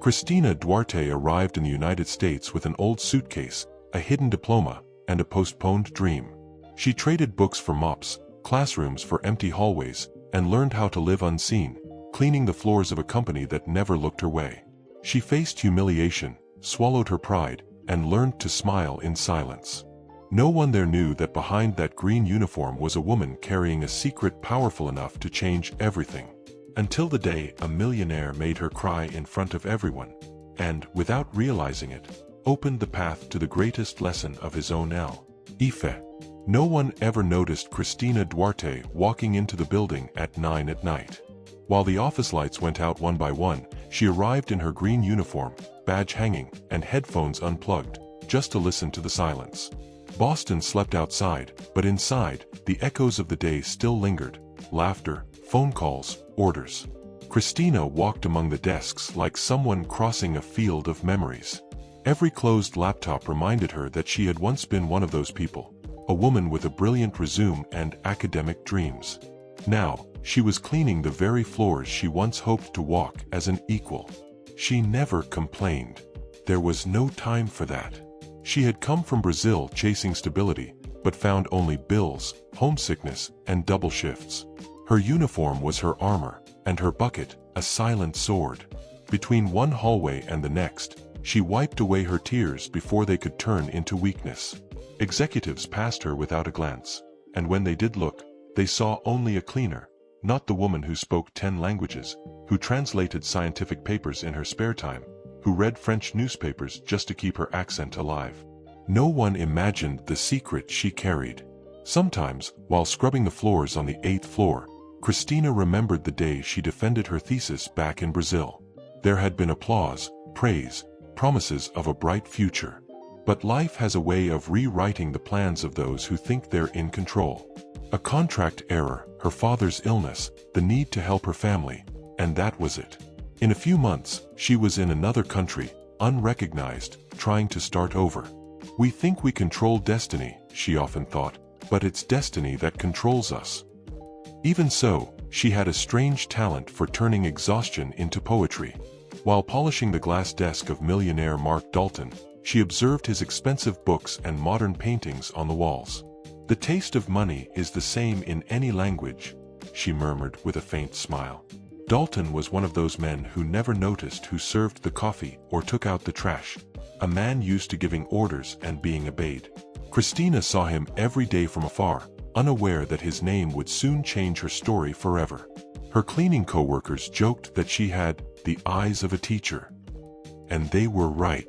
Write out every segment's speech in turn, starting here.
Christina Duarte arrived in the United States with an old suitcase, a hidden diploma, and a postponed dream. She traded books for mops, classrooms for empty hallways, and learned how to live unseen, cleaning the floors of a company that never looked her way. She faced humiliation, swallowed her pride, and learned to smile in silence. No one there knew that behind that green uniform was a woman carrying a secret powerful enough to change everything. Until the day a millionaire made her cry in front of everyone, and, without realizing it, opened the path to the greatest lesson of his own life. No one ever noticed Christina Duarte walking into the building at 9 at night. While the office lights went out one by one, she arrived in her green uniform, badge hanging, and headphones unplugged, just to listen to the silence. Boston slept outside, but inside, the echoes of the day still lingered. Laughter, phone calls, orders. Christina walked among the desks like someone crossing a field of memories. Every closed laptop reminded her that she had once been one of those people, a woman with a brilliant resume and academic dreams. Now, she was cleaning the very floors she once hoped to walk as an equal. She never complained. There was no time for that. She had come from Brazil chasing stability, but found only bills, homesickness, and double shifts. Her uniform was her armor, and her bucket, a silent sword. Between one hallway and the next, she wiped away her tears before they could turn into weakness. Executives passed her without a glance, and when they did look, they saw only a cleaner, not the woman who spoke 10 languages, who translated scientific papers in her spare time, who read French newspapers just to keep her accent alive. No one imagined the secret she carried. Sometimes, while scrubbing the floors on the 8th floor, Christina remembered the day she defended her thesis back in Brazil. There had been applause, praise, promises of a bright future. But life has a way of rewriting the plans of those who think they're in control. A contract error, her father's illness, the need to help her family, and that was it. In a few months, she was in another country, unrecognized, trying to start over. We think we control destiny, she often thought, but it's destiny that controls us. Even so, she had a strange talent for turning exhaustion into poetry. While polishing the glass desk of millionaire Mark Dalton, she observed his expensive books and modern paintings on the walls. "The taste of money is the same in any language," she murmured with a faint smile. Dalton was one of those men who never noticed who served the coffee or took out the trash, a man used to giving orders and being obeyed. Christina saw him every day from afar, unaware that his name would soon change her story forever. Her cleaning co-workers joked that she had the eyes of a teacher. And they were right.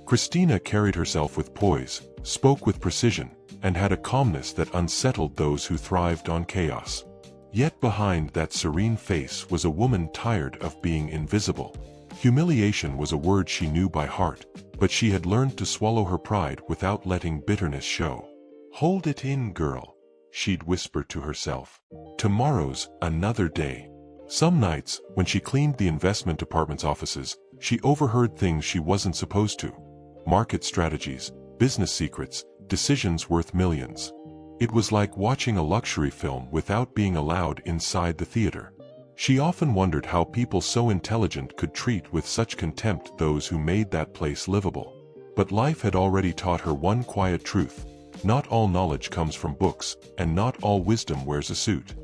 Christina carried herself with poise, spoke with precision, and had a calmness that unsettled those who thrived on chaos. Yet behind that serene face was a woman tired of being invisible. Humiliation was a word she knew by heart, but she had learned to swallow her pride without letting bitterness show. "Hold it in, girl," she'd whisper to herself. "Tomorrow's another day." Some nights, when she cleaned the investment department's offices, she overheard things she wasn't supposed to. Market strategies, business secrets, decisions worth millions. It was like watching a luxury film without being allowed inside the theater. She often wondered how people so intelligent could treat with such contempt those who made that place livable. But life had already taught her one quiet truth: not all knowledge comes from books, and not all wisdom wears a suit.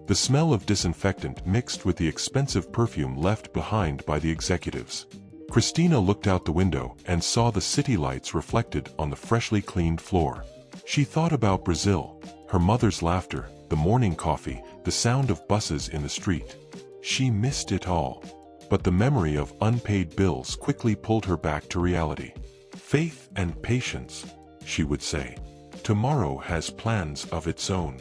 The smell of disinfectant mixed with the expensive perfume left behind by the executives. Christina looked out the window and saw the city lights reflected on the freshly cleaned floor. She thought about Brazil, her mother's laughter, the morning coffee, the sound of buses in the street. She missed it all. But the memory of unpaid bills quickly pulled her back to reality. "Faith and patience," she would say. "Tomorrow has plans of its own."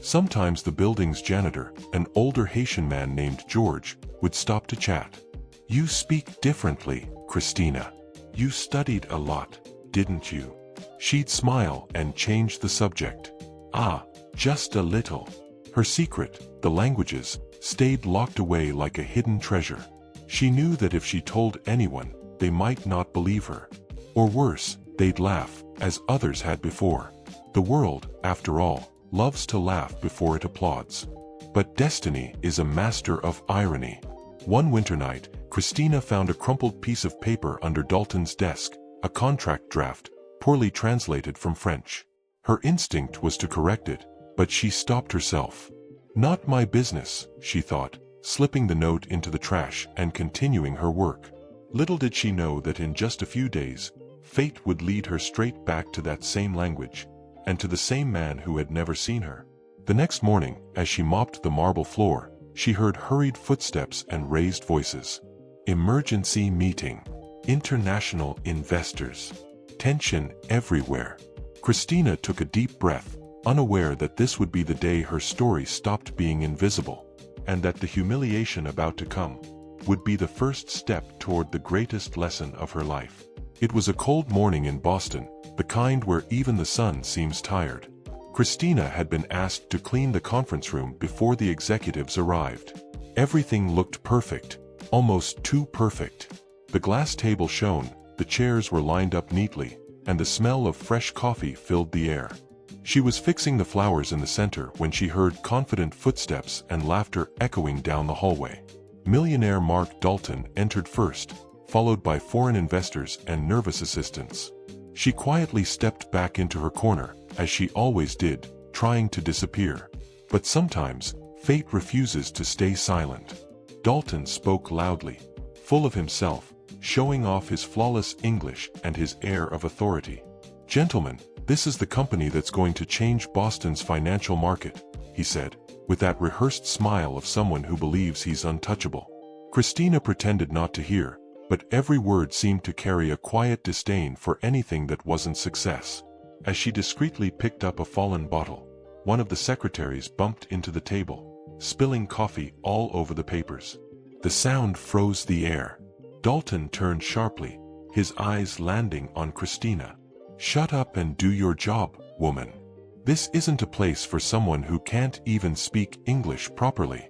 Sometimes the building's janitor, an older Haitian man named George, would stop to chat. "You speak differently, Christina. You studied a lot, didn't you?" She'd smile and change the subject. "Ah, just a little." Her secret, the languages, stayed locked away like a hidden treasure. She knew that if she told anyone, they might not believe her. Or worse, they'd laugh, as others had before. The world, after all, loves to laugh before it applauds. But destiny is a master of irony. One winter night, Christina found a crumpled piece of paper under Dalton's desk, a contract draft, poorly translated from French. Her instinct was to correct it, but she stopped herself. "Not my business," she thought, slipping the note into the trash and continuing her work. Little did she know that in just a few days, fate would lead her straight back to that same language, and to the same man who had never seen her. The next morning, as she mopped the marble floor, she heard hurried footsteps and raised voices. Emergency meeting. International investors. Tension everywhere. Christina took a deep breath, unaware that this would be the day her story stopped being invisible, and that the humiliation about to come would be the first step toward the greatest lesson of her life. It was a cold morning in Boston, the kind where even the sun seems tired. Christina had been asked to clean the conference room before the executives arrived. Everything looked perfect, almost too perfect. The glass table shone, the chairs were lined up neatly, and the smell of fresh coffee filled the air. She was fixing the flowers in the center when she heard confident footsteps and laughter echoing down the hallway. Millionaire Mark Dalton entered first, followed by foreign investors and nervous assistants. She quietly stepped back into her corner, as she always did, trying to disappear. But sometimes, fate refuses to stay silent. Dalton spoke loudly, full of himself, showing off his flawless English and his air of authority. "Gentlemen, this is the company that's going to change Boston's financial market," he said, with that rehearsed smile of someone who believes he's untouchable. Christina pretended not to hear, but every word seemed to carry a quiet disdain for anything that wasn't success. As she discreetly picked up a fallen bottle, one of the secretaries bumped into the table, spilling coffee all over the papers. The sound froze the air. Dalton turned sharply, his eyes landing on Christina. "Shut up and do your job, woman. This isn't a place for someone who can't even speak English properly."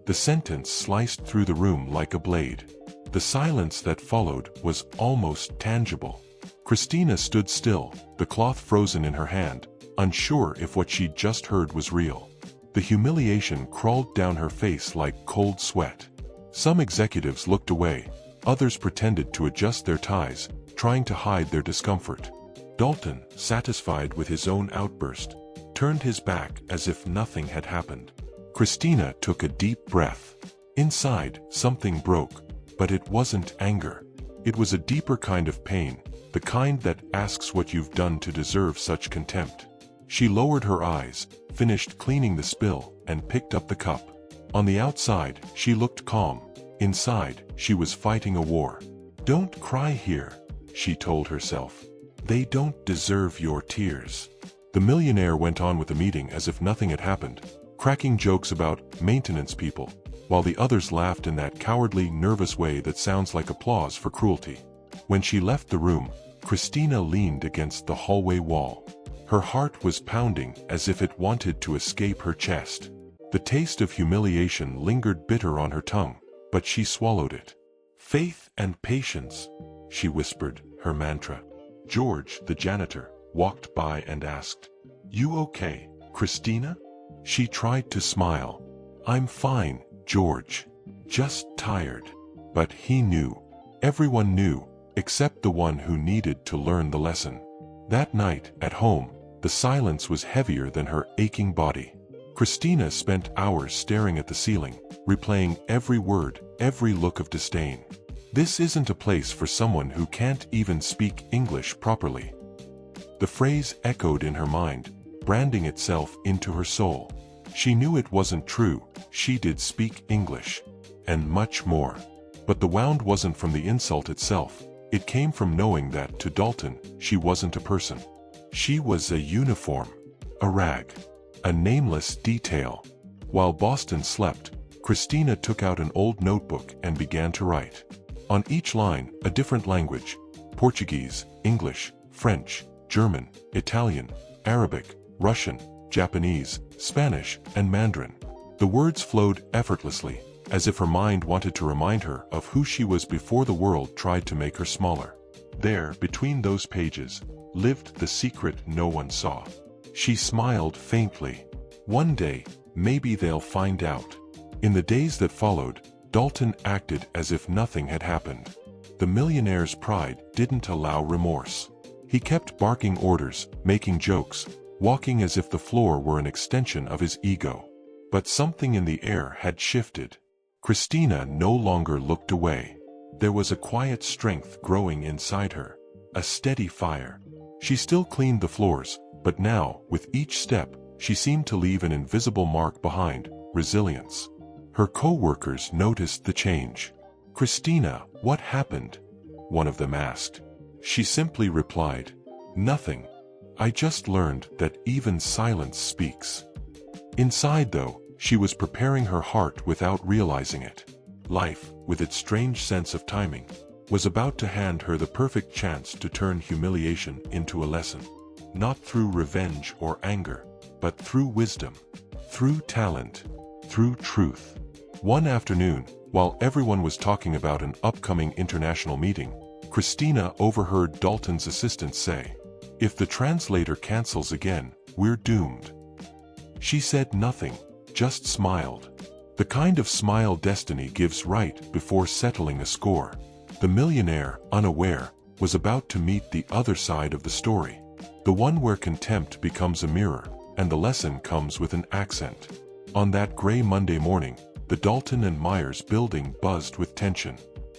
The sentence sliced through the room like a blade. The silence that followed was almost tangible. Christina stood still, the cloth frozen in her hand, unsure if what she'd just heard was real. The humiliation crawled down her face like cold sweat. Some executives looked away, others pretended to adjust their ties, trying to hide their discomfort. Dalton, satisfied with his own outburst, turned his back as if nothing had happened. Christina took a deep breath. Inside, something broke, but it wasn't anger. It was a deeper kind of pain, the kind that asks what you've done to deserve such contempt. She lowered her eyes, finished cleaning the spill, and picked up the cup. On the outside, she looked calm. Inside, she was fighting a war. "Don't cry here," she told herself. "They don't deserve your tears." The millionaire went on with the meeting as if nothing had happened, cracking jokes about maintenance people, while the others laughed in that cowardly, nervous way that sounds like applause for cruelty. When she left the room, Christina leaned against the hallway wall. Her heart was pounding as if it wanted to escape her chest. The taste of humiliation lingered bitter on her tongue, but she swallowed it. "Faith and patience," she whispered, her mantra. George, the janitor, walked by and asked, "You okay, Christina?" She tried to smile. "I'm fine, George. Just tired." But he knew. Everyone knew, except the one who needed to learn the lesson. That night, at home, the silence was heavier than her aching body. Christina spent hours staring at the ceiling, replaying every word, every look of disdain. This isn't a place for someone who can't even speak English properly. The phrase echoed in her mind, branding itself into her soul. She knew it wasn't true, she did speak English. And much more. But the wound wasn't from the insult itself, it came from knowing that, to Dalton, she wasn't a person. She was a uniform. A rag. A nameless detail. While Boston slept, Christina took out an old notebook and began to write. On each line, a different language: Portuguese, English, French, German, Italian, Arabic, Russian, Japanese, Spanish, and Mandarin. The words flowed effortlessly, as if her mind wanted to remind her of who she was before the world tried to make her smaller. There, between those pages, lived the secret no one saw. She smiled faintly. One day, maybe they'll find out. In the days that followed, Dalton acted as if nothing had happened. The millionaire's pride didn't allow remorse. He kept barking orders, making jokes, walking as if the floor were an extension of his ego. But something in the air had shifted. Christina no longer looked away. There was a quiet strength growing inside her, a steady fire. She still cleaned the floors, but now, with each step, she seemed to leave an invisible mark behind: resilience. Her co-workers noticed the change. "Christina, what happened?" one of them asked. She simply replied, "Nothing. I just learned that even silence speaks." Inside, though, she was preparing her heart without realizing it. Life, with its strange sense of timing, was about to hand her the perfect chance to turn humiliation into a lesson. Not through revenge or anger, but through wisdom, through talent, through truth. One afternoon, while everyone was talking about an upcoming international meeting, Christina overheard Dalton's assistant say, "If the translator cancels again, we're doomed." She said nothing, just smiled. The kind of smile destiny gives right before settling a score. The millionaire, unaware, was about to meet the other side of the story. The one where contempt becomes a mirror, and the lesson comes with an accent. On that gray Monday morning, the Dalton and Myers building buzzed with tension.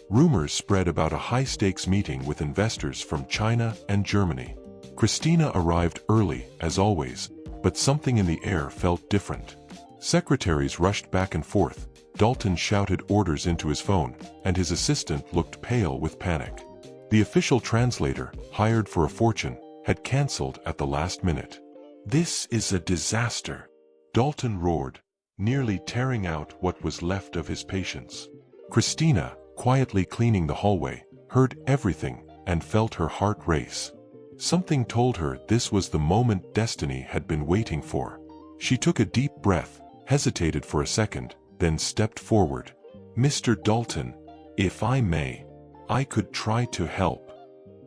Rumors spread about a high-stakes meeting with investors from China and Germany. Christina arrived early, as always, but something in the air felt different. Secretaries rushed back and forth, Dalton shouted orders into his phone, and his assistant looked pale with panic. The official translator, hired for a fortune, had cancelled at the last minute. "This is a disaster," Dalton roared, nearly tearing out what was left of his patience. Christina, quietly cleaning the hallway, heard everything and felt her heart race. Something told her this was the moment destiny had been waiting for. She took a deep breath, hesitated for a second, then stepped forward. "Mr. Dalton, if I may, I could try to help."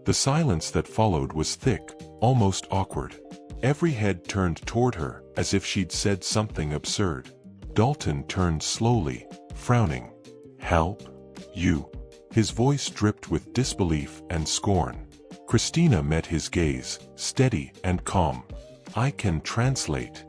The silence that followed was thick, almost awkward. Every head turned toward her, as if she'd said something absurd. Dalton turned slowly, frowning. "Help? You?" His voice dripped with disbelief and scorn. Christina met his gaze, steady and calm. "I can translate."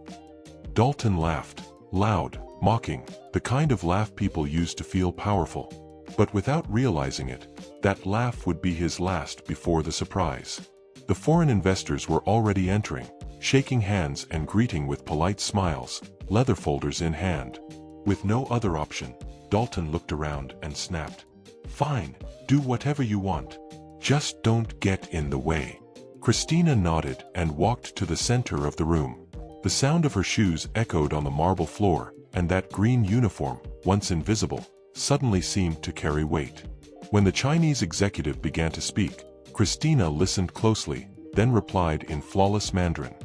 Dalton laughed, loud, mocking, the kind of laugh people use to feel powerful. But without realizing it, that laugh would be his last before the surprise. The foreign investors were already entering, shaking hands and greeting with polite smiles, leather folders in hand. With no other option, Dalton looked around and snapped, "Fine, do whatever you want. Just don't get in the way." Christina nodded and walked to the center of the room. The sound of her shoes echoed on the marble floor, and that green uniform, once invisible, suddenly seemed to carry weight. When the Chinese executive began to speak, Christina listened closely, then replied in flawless Mandarin.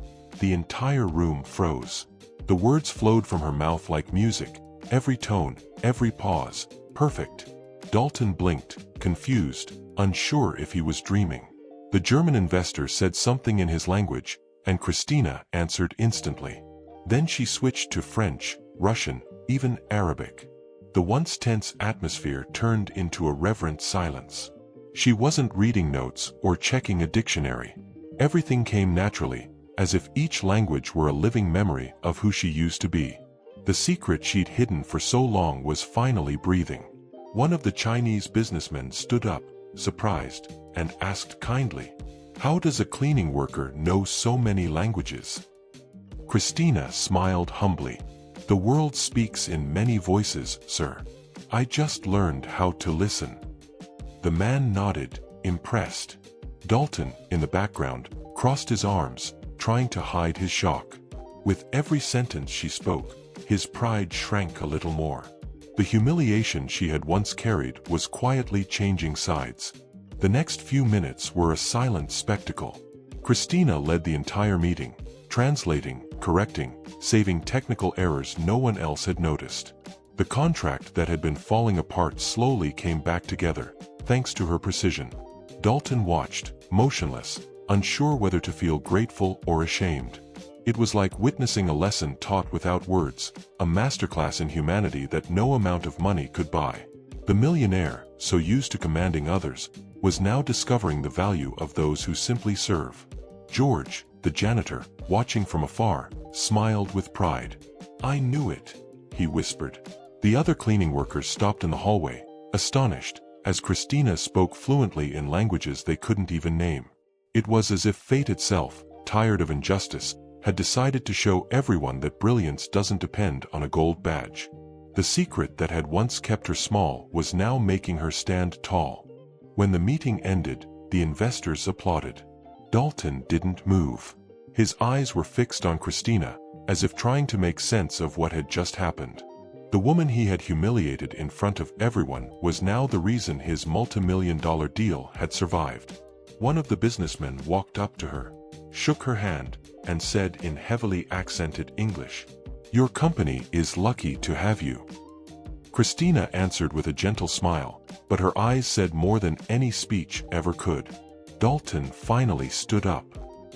The entire room froze. The words flowed from her mouth like music, every tone, every pause, perfect. Dalton blinked, confused, unsure if he was dreaming. The German investor said something in his language, and Christina answered instantly. Then she switched to French, Russian, even Arabic. The once tense atmosphere turned into a reverent silence. She wasn't reading notes or checking a dictionary. Everything came naturally, as if each language were a living memory of who she used to be. The secret she'd hidden for so long was finally breathing. One of the Chinese businessmen stood up, surprised, and asked kindly, "How does a cleaning worker know so many languages?" Christina smiled humbly. "The world speaks in many voices, sir. I just learned how to listen." The man nodded, impressed. Dalton, in the background, crossed his arms, trying to hide his shock. With every sentence she spoke, his pride shrank a little more. The humiliation she had once carried was quietly changing sides. The next few minutes were a silent spectacle. Christina led the entire meeting, translating, correcting, saving technical errors no one else had noticed. The contract that had been falling apart slowly came back together, thanks to her precision. Dalton watched, motionless, unsure whether to feel grateful or ashamed. It was like witnessing a lesson taught without words, a masterclass in humanity that no amount of money could buy. The millionaire, so used to commanding others, was now discovering the value of those who simply serve. George, the janitor, watching from afar, smiled with pride. "I knew it," he whispered. The other cleaning workers stopped in the hallway, astonished, as Christina spoke fluently in languages they couldn't even name. It was as if fate itself, tired of injustice, had decided to show everyone that brilliance doesn't depend on a gold badge. The secret that had once kept her small was now making her stand tall. When the meeting ended, the investors applauded. Dalton didn't move. His eyes were fixed on Christina, as if trying to make sense of what had just happened. The woman he had humiliated in front of everyone was now the reason his multi-million-dollar deal had survived. One of the businessmen walked up to her, shook her hand, and said in heavily accented English, "Your company is lucky to have you." Christina answered with a gentle smile, but her eyes said more than any speech ever could. Dalton finally stood up.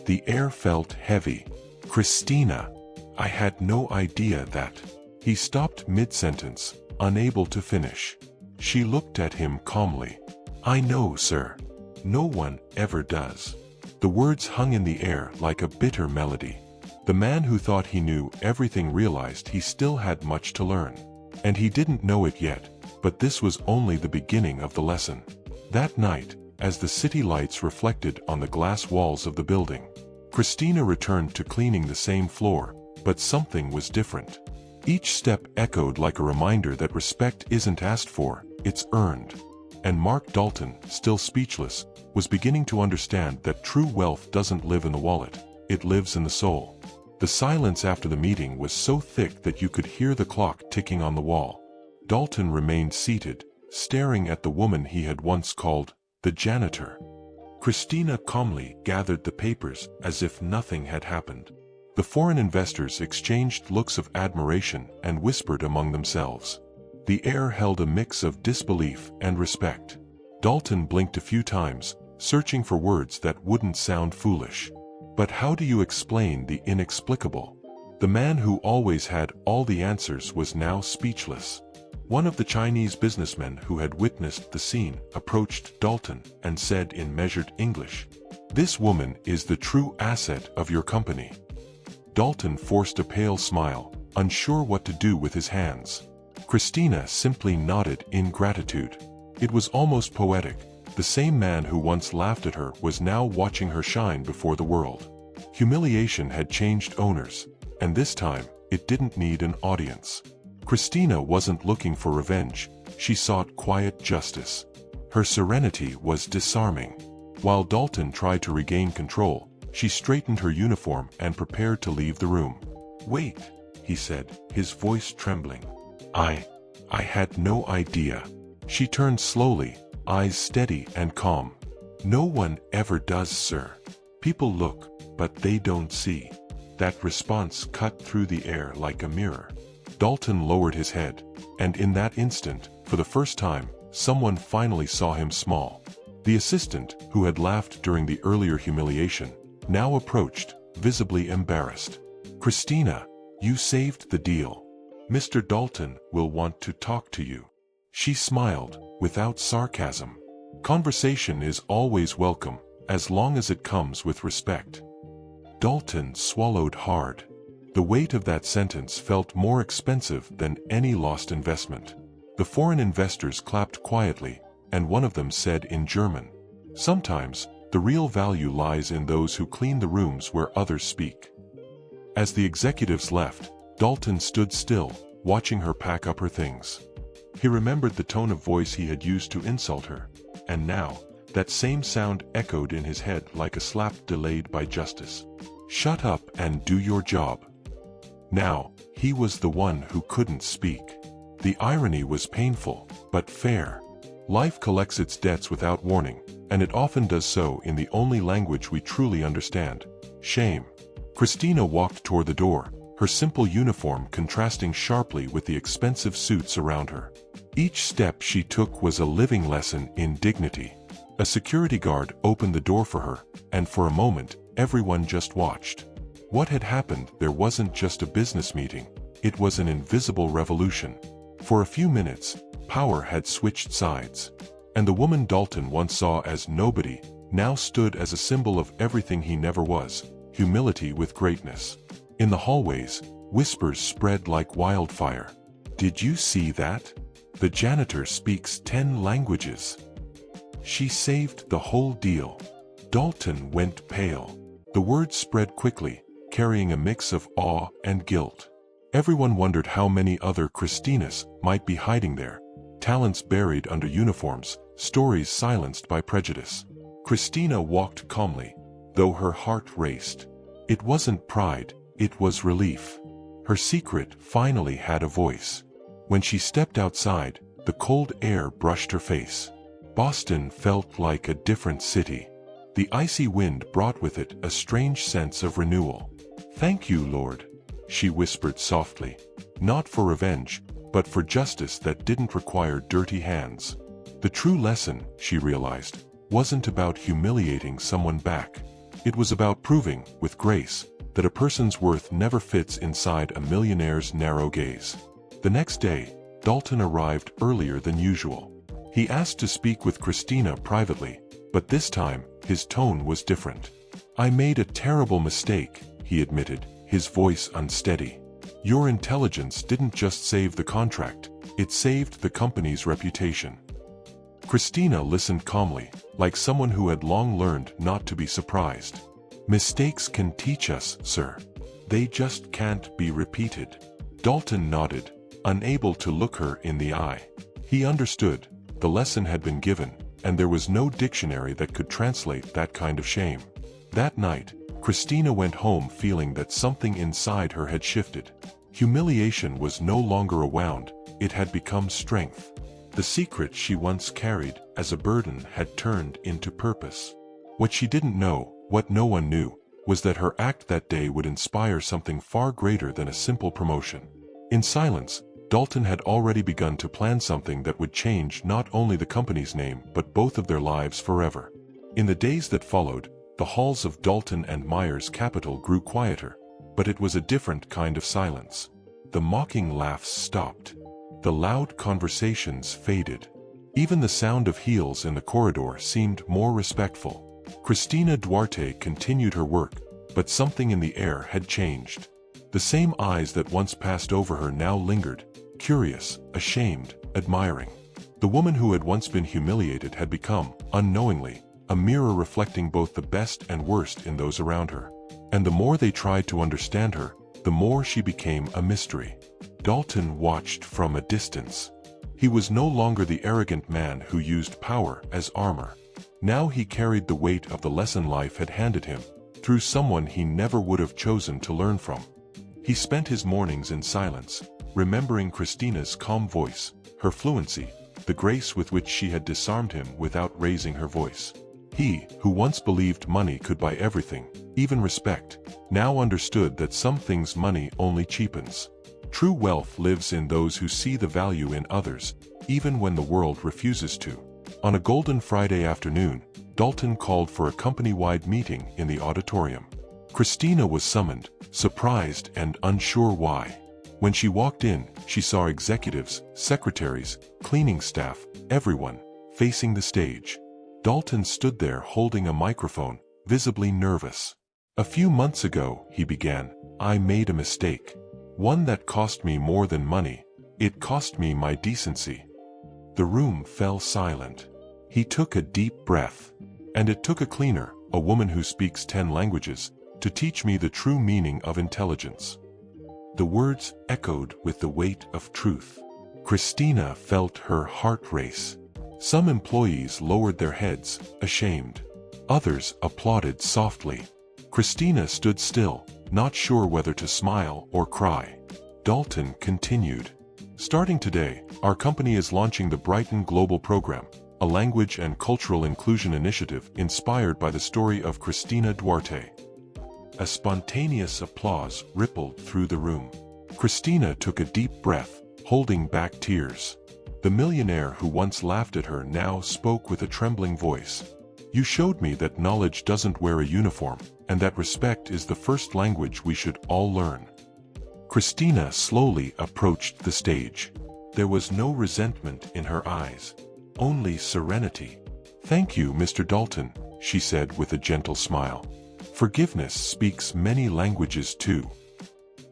The air felt heavy. "Christina, I had no idea that..." He stopped mid-sentence, unable to finish. She looked at him calmly. "I know, sir. No one ever does." The words hung in the air like a bitter melody. The man who thought he knew everything realized he still had much to learn. And he didn't know it yet, but this was only the beginning of the lesson. That night, as the city lights reflected on the glass walls of the building, Christina returned to cleaning the same floor, but something was different. Each step echoed like a reminder that respect isn't asked for, it's earned. And Mark Dalton, still speechless, was beginning to understand that true wealth doesn't live in the wallet, it lives in the soul. The silence after the meeting was so thick that you could hear the clock ticking on the wall. Dalton remained seated, staring at the woman he had once called the janitor. Christina calmly gathered the papers as if nothing had happened. The foreign investors exchanged looks of admiration and whispered among themselves. The air held a mix of disbelief and respect. Dalton blinked a few times, searching for words that wouldn't sound foolish. But how do you explain the inexplicable? The man who always had all the answers was now speechless. One of the Chinese businessmen who had witnessed the scene approached Dalton and said in measured English, "This woman is the true asset of your company." Dalton forced a pale smile, unsure what to do with his hands. Christina simply nodded in gratitude. It was almost poetic. The same man who once laughed at her was now watching her shine before the world. Humiliation had changed owners, and this time, it didn't need an audience. Christina wasn't looking for revenge, she sought quiet justice. Her serenity was disarming. While Dalton tried to regain control, she straightened her uniform and prepared to leave the room. "Wait," he said, his voice trembling. I had no idea." She turned slowly, eyes steady and calm. "No one ever does, sir. People look, but they don't see." That response cut through the air like a mirror. Dalton lowered his head, and in that instant, for the first time, someone finally saw him small. The assistant, who had laughed during the earlier humiliation, now approached, visibly embarrassed. "Christina, you saved the deal. Mr. Dalton will want to talk to you." She smiled, without sarcasm. Conversation is always welcome, as long as it comes with respect. Dalton swallowed hard. The weight of that sentence felt more expensive than any lost investment. The foreign investors clapped quietly, and one of them said in German, "Sometimes, the real value lies in those who clean the rooms where others speak." As the executives left, Dalton stood still, watching her pack up her things. He remembered the tone of voice he had used to insult her, and now, that same sound echoed in his head like a slap delayed by justice. "Shut up and do your job." Now, he was the one who couldn't speak. The irony was painful, but fair. Life collects its debts without warning, and it often does so in the only language we truly understand: shame. Christina walked toward the door, her simple uniform contrasting sharply with the expensive suits around her. Each step she took was a living lesson in dignity. A security guard opened the door for her, and for a moment, everyone just watched. What had happened there wasn't just a business meeting, it was an invisible revolution. For a few minutes, power had switched sides. And the woman Dalton once saw as nobody, now stood as a symbol of everything he never was, humility with greatness. In the hallways, whispers spread like wildfire. Did you see that? The janitor speaks 10 languages. She saved the whole deal. Dalton went pale. The words spread quickly, carrying a mix of awe and guilt. Everyone wondered how many other Christinas might be hiding there. Talents buried under uniforms, stories silenced by prejudice. Christina walked calmly, though her heart raced. It wasn't pride, it was relief. Her secret finally had a voice. When she stepped outside, the cold air brushed her face. Boston felt like a different city. The icy wind brought with it a strange sense of renewal. "Thank you, Lord," she whispered softly. Not for revenge, but for justice that didn't require dirty hands. The true lesson, she realized, wasn't about humiliating someone back. It was about proving, with grace, that a person's worth never fits inside a millionaire's narrow gaze. The next day, Dalton arrived earlier than usual. He asked to speak with Christina privately, but this time, his tone was different. "I made a terrible mistake," he admitted, his voice unsteady. "Your intelligence didn't just save the contract, it saved the company's reputation." Christina listened calmly, like someone who had long learned not to be surprised. "Mistakes can teach us, sir. They just can't be repeated." Dalton nodded, unable to look her in the eye. He understood, the lesson had been given, and there was no dictionary that could translate that kind of shame. That night, Christina went home feeling that something inside her had shifted. Humiliation was no longer a wound, it had become strength. The secret she once carried as a burden had turned into purpose. What she didn't know, what no one knew, was that her act that day would inspire something far greater than a simple promotion. In silence, Dalton had already begun to plan something that would change not only the company's name but both of their lives forever. In the days that followed, the halls of Dalton and Myers Capital grew quieter, but it was a different kind of silence. The mocking laughs stopped. The loud conversations faded. Even the sound of heels in the corridor seemed more respectful. Christina Duarte continued her work, but something in the air had changed. The same eyes that once passed over her now lingered, curious, ashamed, admiring. The woman who had once been humiliated had become, unknowingly, a mirror reflecting both the best and worst in those around her. And the more they tried to understand her, the more she became a mystery. Dalton watched from a distance. He was no longer the arrogant man who used power as armor. Now he carried the weight of the lesson life had handed him, through someone he never would have chosen to learn from. He spent his mornings in silence, remembering Christina's calm voice, her fluency, the grace with which she had disarmed him without raising her voice. He, who once believed money could buy everything, even respect, now understood that some things money only cheapens. True wealth lives in those who see the value in others, even when the world refuses to. On a golden Friday afternoon, Dalton called for a company-wide meeting in the auditorium. Christina was summoned, surprised and unsure why. When she walked in, she saw executives, secretaries, cleaning staff, everyone, facing the stage. Dalton stood there holding a microphone, visibly nervous. "A few months ago," he began, "I made a mistake. One that cost me more than money. It cost me my decency." The room fell silent. He took a deep breath. "And it took a cleaner, a woman who speaks 10 languages, to teach me the true meaning of intelligence." The words echoed with the weight of truth. Christina felt her heart race. Some employees lowered their heads, ashamed. Others applauded softly. Christina stood still, not sure whether to smile or cry. Dalton continued. "Starting today, our company is launching the Brighton Global Program, a language and cultural inclusion initiative inspired by the story of Christina Duarte." A spontaneous applause rippled through the room. Christina took a deep breath, holding back tears. The millionaire who once laughed at her now spoke with a trembling voice. You showed me that knowledge doesn't wear a uniform, and that respect is the first language we should all learn. Christina slowly approached the stage. There was no resentment in her eyes, only serenity. "Thank you, Mr. Dalton," she said with a gentle smile. "Forgiveness speaks many languages too."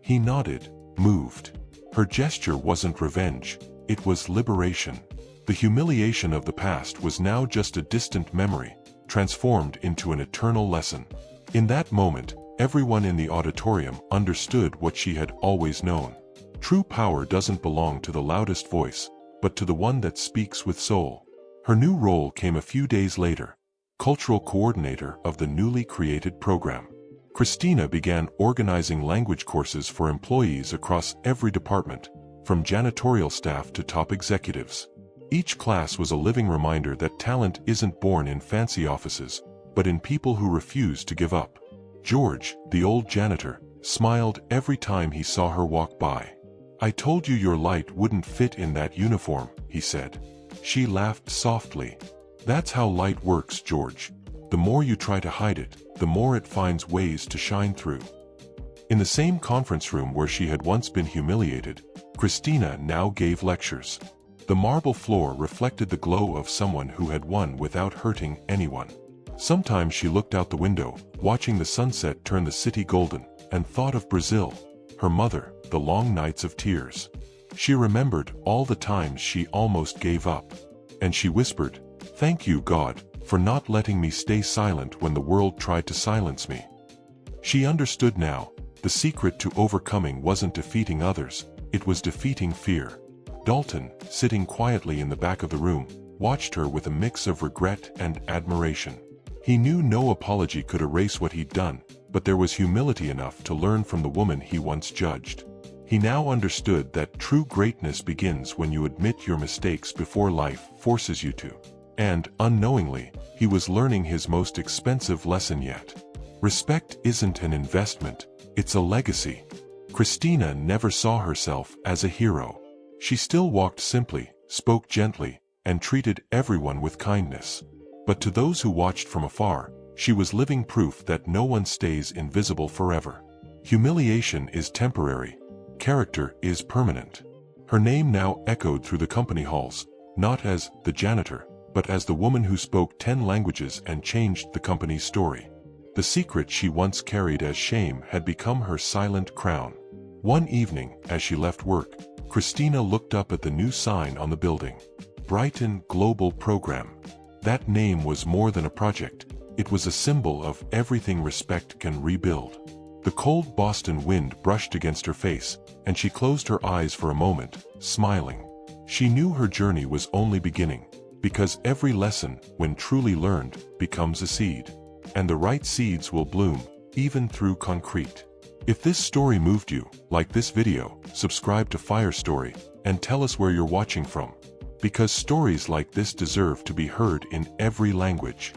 He nodded, moved. Her gesture wasn't revenge, it was liberation. The humiliation of the past was now just a distant memory, transformed into an eternal lesson. In that moment, everyone in the auditorium understood what she had always known. True power doesn't belong to the loudest voice, but to the one that speaks with soul. Her new role came a few days later, cultural coordinator of the newly created program. Christina began organizing language courses for employees across every department, from janitorial staff to top executives. Each class was a living reminder that talent isn't born in fancy offices, but in people who refuse to give up. George, the old janitor, smiled every time he saw her walk by. "I told you your light wouldn't fit in that uniform," he said. She laughed softly. "That's how light works, George. The more you try to hide it, the more it finds ways to shine through." In the same conference room where she had once been humiliated, Christina now gave lectures. The marble floor reflected the glow of someone who had won without hurting anyone. Sometimes she looked out the window, watching the sunset turn the city golden, and thought of Brazil, her mother, the long nights of tears. She remembered all the times she almost gave up. And she whispered, "Thank you, God, for not letting me stay silent when the world tried to silence me." She understood now, the secret to overcoming wasn't defeating others, it was defeating fear. Dalton, sitting quietly in the back of the room, watched her with a mix of regret and admiration. He knew no apology could erase what he'd done, but there was humility enough to learn from the woman he once judged. He now understood that true greatness begins when you admit your mistakes before life forces you to. And, unknowingly, he was learning his most expensive lesson yet. Respect isn't an investment, it's a legacy. Christina never saw herself as a hero. She still walked simply, spoke gently, and treated everyone with kindness. But to those who watched from afar, she was living proof that no one stays invisible forever. Humiliation is temporary. Character is permanent. Her name now echoed through the company halls, not as the janitor, but as the woman who spoke 10 languages and changed the company's story. The secret she once carried as shame had become her silent crown. One evening, as she left work, Christina looked up at the new sign on the building. Brighton Global Program. That name was more than a project. It was a symbol of everything respect can rebuild. The cold Boston wind brushed against her face, and she closed her eyes for a moment, smiling. She knew her journey was only beginning, because every lesson, when truly learned, becomes a seed. And the right seeds will bloom, even through concrete. If this story moved you, like this video, subscribe to Fire Story, and tell us where you're watching from. Because stories like this deserve to be heard in every language.